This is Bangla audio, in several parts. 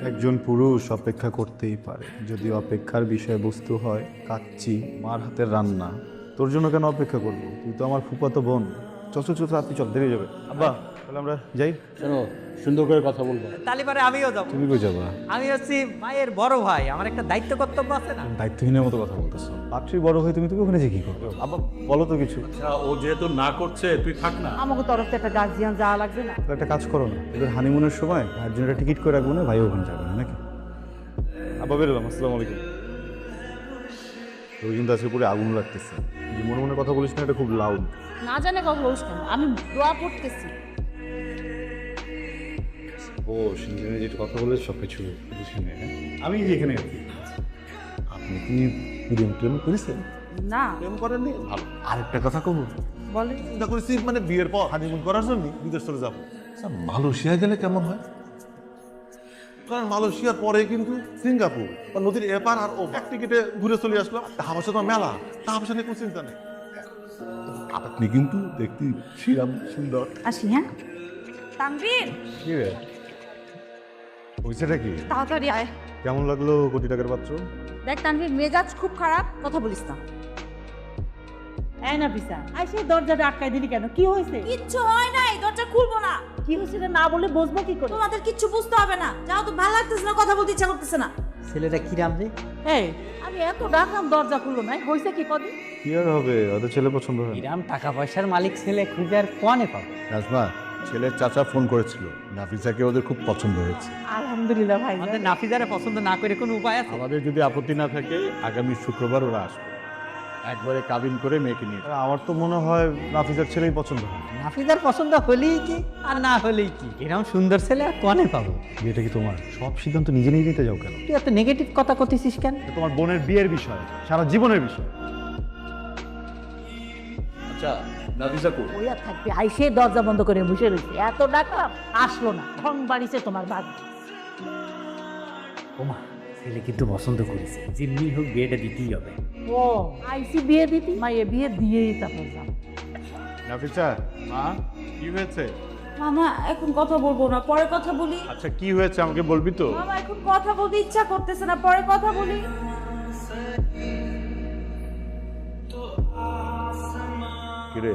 একজন পুরুষ অপেক্ষা করতেই পারে, যদি অপেক্ষার বিষয়বস্তু হয় কাচ্চি, মার হাতের রান্না। তোর জন্য কেন অপেক্ষা করবো? তুই তো আমার ফুফাতো বোন। চল চল চল, রাত্রি চল, দেরি হয়ে যাবে। আব্বা, তাহলে আমরা যাই। শোনো, সুন্দর করে কথা বলবো। তালিবারে আমিও যাবো। তুমি কই যাবা? আমি হচ্ছি মায়ের বড় ভাই, আমার একটা দায়িত্ব কর্তব্য আছে না। দায়িত্বহীনের মতো কথা বলতেছো। পাত্রী বড় হয়ে তুমি ওখানে যে কি করবে? আব্বা বলো তো কিছু। আচ্ছা, ও যেহেতু না করছে তুই থাক না। আমাকে তরফ থেকে একটা গার্জিয়ান যাওয়া লাগবে না? তাহলে একটা কাজ করো না, এদের হানিমুনের সময় ভাইয়ের জন্য একটা টিকিট করে রাখবো না, ভাই ওখানে যাবে না নাকি? আব্বা বেরোলাম, আসসালামু আলাইকুম। তোর কিন্তু আজকে পুরো আগুন লাগতেছে। যে মনে মনে কথা বলিস না, এটা খুব লাউড। না জানে কথা বলিস কেন? আমি দোয়া পড়তেছি। ও সিনজনে যেটা কথা বলে সব কিছু শুনে, আমি যেখানে আছি। আপনি কি প্রেম করেছেন? না প্রেম করেননি? ভালো। আরেকটা কথা কব, বলে চিন্তা করেছি মানে বিয়ের পর হানিমুন করার জন্য বিদেশ চলে যাবো। মালয়েশিয়া গেলে কেমন হয়? কারণ মালয়েশিয়ার পরে কিন্তু সিঙ্গাপুর বা নদীর এপার আর ও এক টিকিটে ঘুরে চলে আসলাম। তাহার সাথে মেলা, তাহার সাথে কোনো চিন্তা নেই। আপনি কিন্তু দেখতে ছিলাম সুন্দর। আসি। হ্যাঁ তানভীর, কি রে, হয়েছেটা কি? তাড়াতাড়ি আয়। কেমন লাগলো কোটি টাকার পাত্র? দেখ তানভীর, মেজাজ খুব খারাপ, কথা বলিস না। এই না পিসা, আই সেই দরজাটা আটকাই দিলি কেন? কি হয়েছে? কিচ্ছু হয় নাই, দরজা খুলবো না। কি হয়েছে রে? না বলে বসবো কি করে? তোমাদের কিচ্ছু বুঝতে হবে না। যাও, তো ভালো লাগতেছে না, কথা বলতে ইচ্ছা করতেছে না। ছেলেটা কিরাম রে? এই আমি এত ডাকলাম, দরজা খুললো না, হয়েছে কি কদিন? কি আর হবে, ওদের ছেলে পছন্দ হয়। কিরাম টাকা পয়সার মালিক ছেলে খুঁজে আর কনে পাবে? রাজমা, ছেলের চাচা ফোন করেছিল, নাফিসাকে ওদের খুব পছন্দ হয়েছে। আলহামদুলিল্লাহ ভাই। আমাদের নাফিজারে পছন্দ না করে কোনো উপায় আছে? আমাদের যদি আপত্তি না থাকে আগামী শুক্রবার ওরা আসবে, একবারে কাবিন করে মেয়েকে নিয়ে। আমার তো মনে হয় নাফিসার ছেলেই পছন্দ হয়। নাফিজার পছন্দ হলেই কি আর না হলেই কি, এরকম সুন্দর ছেলে আর কনে পাবো? বিয়েটা কি তোমার? সব সিদ্ধান্ত নিজে নিয়ে নিতে যাও কেন? তুই এত নেগেটিভ কথা কতিছিস কেন? এটা তোমার বোনের বিয়ের বিষয়, সারা জীবনের বিষয়। আচ্ছা, নাফিসা কো? ওই আর থাকবে, আইসে দরজা বন্ধ করে বসে রয়েছে। এত ডাকলাম, আসলো না। ঠং বাড়িছে তোমার বাদ। ওমা, ছেলে কিন্তু পছন্দ করেছে, যেমনি হোক বিয়েটা দিতেই হবে। ও আইসি বিয়ে দিতি, মাইয়ে বিয়ে দিয়েই তারপর যাব। নাফিসা, মা কি হয়েছে? মামা, এখন কথা বলবো না, পরে কথা বলি। আচ্ছা কি হয়েছে আমাকে বলবি তো? মামা, এখন কথা বলতে ইচ্ছা করতেছে না, পরে কথা বলি। কিরে,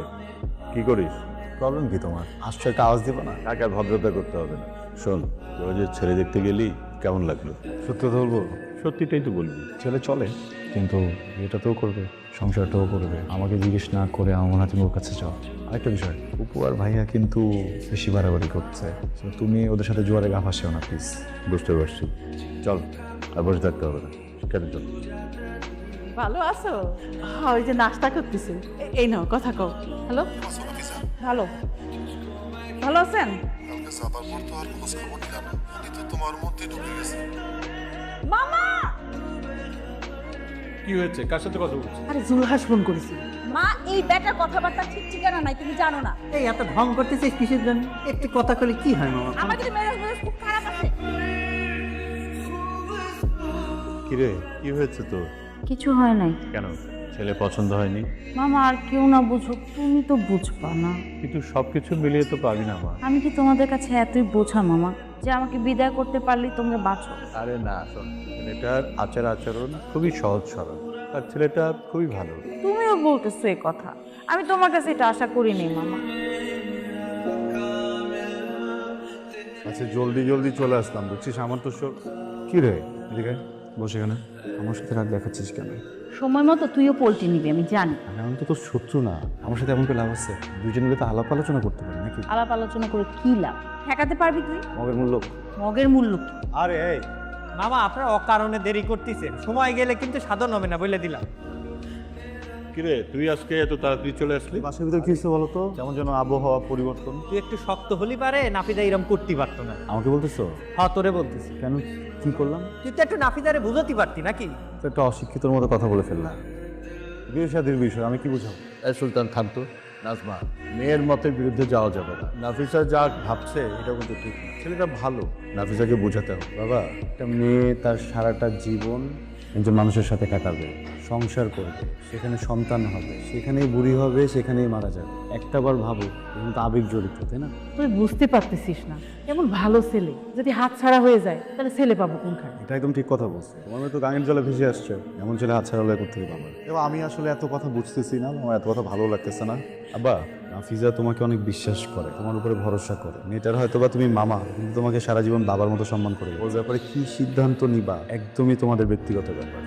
কি করিস? প্রবলেম কি তোমার? আসছো, একটা আওয়াজ দিব না? টাকা ভদ্রতা করতে হবে না। শোন, তোরা যে ছেলে দেখতে গেলি কেমন লাগলো? সত্যি কথা বলবো, সত্যিটাই তো বলবি। ছেলে চলে, কিন্তু বিয়েটাতেও করবে, সংসারটাও করবে। আমাকে জিজ্ঞেস না করে আমার হাতে ওর কাছে যাও। আরেকটা বিষয়, উপু আর ভাইয়া কিন্তু বেশি বাড়াবাড়ি করছে। So, তুমি ওদের সাথে জোয়ারে গা ফাঁসেও না প্লিজ। বুঝতে পারছি। চল, আর বসে থাকতে হবে না, কেন চল। ভালো আছো? হ্যাঁ, ওই যে নাস্তা করতেছে। এই নাও, কথা কও। হ্যালো, ভালো। ভালো আছেন? কালকে সাবার পর তো আর খোঁজ খবর নিলাম না। উনি তো তোমার মধ্যে ঢুকে গেছে। মামা! কি হয়েছে? কার সাথে কথা বলছিস? আরে জুলহাস ফোন করেছি। মা, এই বেটার কথাবার্তা ঠিক ঠিকানা নাই, তুমি জানো না। এই এত ঢং করতেছিস কিসের জন্য? একটু কথা কলে কি হয় মামা? আমার কিন্তু মেজাজ খুব খারাপ আছে। কিরে, কি হয়েছে তোর? কিছু হয় নাই কেন, ছেলে পছন্দ হয়নি? মামা, আর কেউ না বুঝুক, তুমি তো বুঝবা না। কিন্তু সবকিছু মিলিয়ে তো পাবি না মা। আমি কি তোমাদের কাছে এতই বোঝা মামা যে আমাকে বিদায় করতে পারলেই তোমরা বাঁচো? আরে না, শোন, ছেলেটার আচার আচরণ খুবই সহজ সরল, আর ছেলেটা খুবই ভালো। তুমিও বলতেছো এই কথা, আমি তোমার কাছে এটা আশা করিনি মামা। আচ্ছা জলদি জলদি চলে আসলাম, বুঝছিস? আমার তো কি রে, এদিকে আয়, বসে এখানে। আমার সাথে রাগ দেখাচ্ছিস কেন? সময় মতো তুইও পোল্টে নিবি, আমি জানি। আমি তো তোর শত্রু না, আমার সাথে এমন করে লাভ আছে? দুজন মিলে তো আলাপ আলোচনা করতে পারি নাকি? আলাপ আলোচনা করে কি লাভ? ঠেকাতে পারবি তুই? মগের মূল্য। মগের মূল্য কি? আরে এই, মামা, আপনারা অকারণে দেরি করতেছেন, সময় গেলে কিন্তু সাধন হবে না, বলে দিলাম। কিরে, তুই আজকে এত তাড়াতাড়ি চলে আসলি? বাসের ভিতরে কি হচ্ছে বলো তো? যেমন যেন আবহাওয়া পরিবর্তন। তুই একটু শক্ত হলি পারে, নাফিজা এরকম করতে পারতো না। আমাকে বলতেছো? হ্যাঁ, তোরে বলতেছি। কেন, কি করলাম? তুই তো একটু নাফিজারে বুঝতে পারতি নাকি? তো একটা অশিক্ষিতর মতো কথা বলে ফেললাম। বিয়ে শাদীর বিষয় আমি কি বুঝাবো? এই সুলতান থামত। নাজমা, মেয়ের মতের বিরুদ্ধে যাওয়া যাবে না। নাফিসা যা ভাবছে এটা কিন্তু ঠিক না। ছেলেটা ভালো, নাফিসাকে বোঝাতে হবে। বাবা, একটা মেয়ে তার সারাটা জীবন একজন মানুষের সাথে কাটাবে, সংসার করবে, সেখানে সন্তান হবে, সেখানেই বুড়ি হবে, সেখানেই মারা যাবে। একটাবার ভাবো, কিন্তু আবেগ জড়িত, তাই না? তুই বুঝতে পারতেছিস না, এমন ভালো ছেলে যদি হাত ছাড়া হয়ে যায় তাহলে ছেলে পাবো কোনখানে? এটা একদম ঠিক কথা বলছো। তোমার মেয়ে তো গাঙের জলে ভেসে আসছে, এমন ছেলে হাতছাড়া হলে করতে পারবে। এবার আমি আসলে এত কথা বুঝতেছি না, আমার এত কথা ভালো লাগতেছে না। আব্বা, নাফিজা তোমাকে অনেক বিশ্বাস করে, তোমার উপরে ভরসা করে। মেয়েটার হয়তো বা তুমি মামা, কিন্তু তোমাকে সারা জীবন বাবার মতো সম্মান করে। ওর ব্যাপারে কি সিদ্ধান্ত নিবা একদমই তোমাদের ব্যক্তিগত ব্যাপার।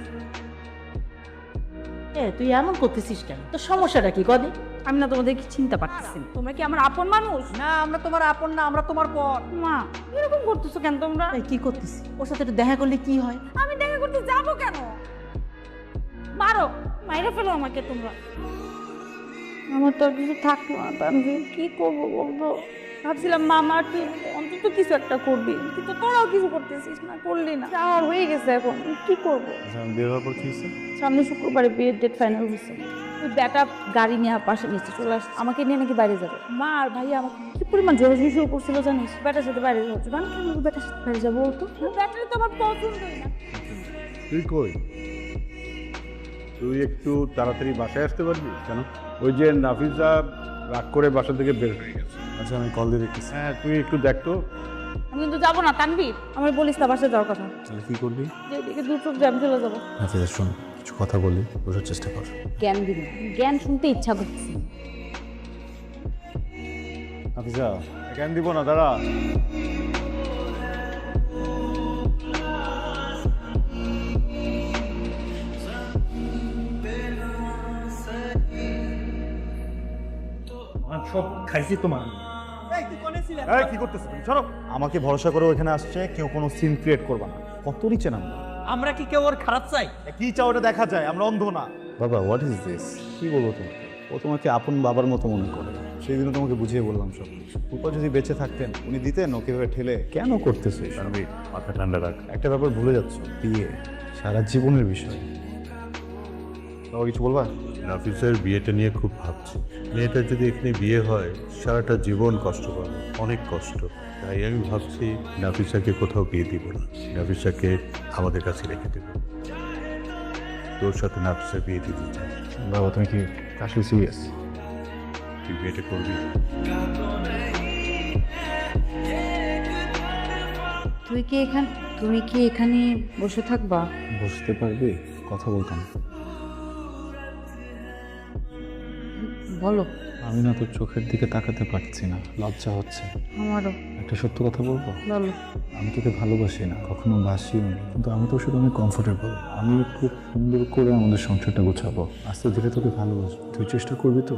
তুই এমন করতেছিস কেন? তোর সমস্যাটা কি কদি? আমি না তোমাদেরকে চিন্তা পারতেছি না। তোমরা কি আমার আপন মানুষ? না, আমরা তোমার আপন না, আমরা তোমার পর। মা এরকম করতেছো কেন তোমরা? এই কি করতেছিস? ওর সাথে একটু দেখা করলে কি হয়? আমি দেখা করতে যাবো কেন? মারো, মাইরা ফেলো আমাকে তোমরা। আমার তো আর কিছু থাকলো না তানভীর, কি করবো বলবো? ভাবছিলাম মামা তুই অন্তত কিছু একটা করবি, কিন্তু তোরাও কিছু করতেছিস না, করলি না। আর হয়ে গেছে, এখন কি করবো? বের হওয়ার পর কি হয়েছে? সামনে শুক্রবারে বিয়ের ডেট ফাইনাল হয়েছে। ওই ব্যাটা গাড়ি নিয়ে পাশে নিচে চলে আসছে, আমাকে নিয়ে নাকি বাইরে যাবে। মা আর ভাইয়া আমাকে কি পরিমাণ জোরাজুরি শুরু করছিল জানিস? ব্যাটার সাথে বাইরে যাচ্ছে, মানে কেন ব্যাটার সাথে বাইরে যাবো বলতো? ব্যাটারি তো আমার পছন্দই না। তুই কই? তুই একটু তাড়াতাড়ি বাসায় আসতে পারবি? কেন? ওই যে নাফিজা রাগ করে বাসা থেকে বের হয়ে গেছে। আচ্ছা, আমি কল দিয়ে দেখতেছি। হ্যাঁ, তুই একটু দেখ তো। আমি কিন্তু যাবো না তানভীর, আমার বলিস না বাসায় যাওয়ার কথা। তাহলে কি করবি? যেদিকে দু চোখ জ্যাম চলে যাবো। নাফিজা শোন, কিছু কথা বলি, বোঝার চেষ্টা কর। জ্ঞান দিবি না, জ্ঞান শুনতে ইচ্ছা করতেছে। নাফিজা, কেন দিব না, দাঁড়া। সব খাইছি তোমার। এই কি করতেছ তুমি? সরো। আমাকে ভরসা করে ওখানে আসছে, কেউ কোনো সিন ক্রিয়েট করবা না। কত নিচে নামবা। আমরা কি কেউ ওর খারাপ চাই? কি চাও ওটা দেখা যায়, আমরা অন্ধ না। বাবা, হোয়াট ইজ দিস? কি বলবো তোমাকে? ও তোমাকে আপন বাবার মতো মনে করে। সেই দিনও তোমাকে বুঝিয়ে বললাম সব কিছু। ফুপা যদি বেঁচে থাকতেন, উনি দিতেন ওকে ভাবে ঠেলে। কেন করতেছে? আমি মাথা ঠান্ডা রাখ। একটা ব্যাপার ভুলে যাচ্ছ, বিয়ে সারা জীবনের বিষয়। বাবা, কিছু বলবা? নাফিসের বিয়েটা নিয়ে খুব ভাবছি। মেয়েটার যদি এখানে বিয়ে হয়, সারাটা জীবন কষ্ট পাবে, অনেক কষ্ট। তাই আমি ভাবছি নাফিসাকে কোথাও বিয়ে দিব না, নাফিসাকে আমাদের কাছে রেখে দেব। তোর সাথে নাফিসার বিয়ে দিতে চাই। বাবা, তুমি কি আসলে সিরিয়াস? তুই বিয়েটা করবি? তুমি কি এখানে বসে থাকবা? বসতে পারবে? কথা বলতাম। বলো। আমি না তোর চোখের দিকে তাকাতে পারছি না, লজ্জা হচ্ছে। আমারও। একটা সত্য কথা বলবো? বলো। আমি তোকে ভালোবাসি না, কখনো বাসিও নি, কিন্তু আমি তোর সাথে অনেক কমফোর্টেবল। আমি খুব সুন্দর করে আমাদের সংসারটা গোছাবো, আস্তে ধীরে তোকে ভালোবাসবো। তুই চেষ্টা করবি তো?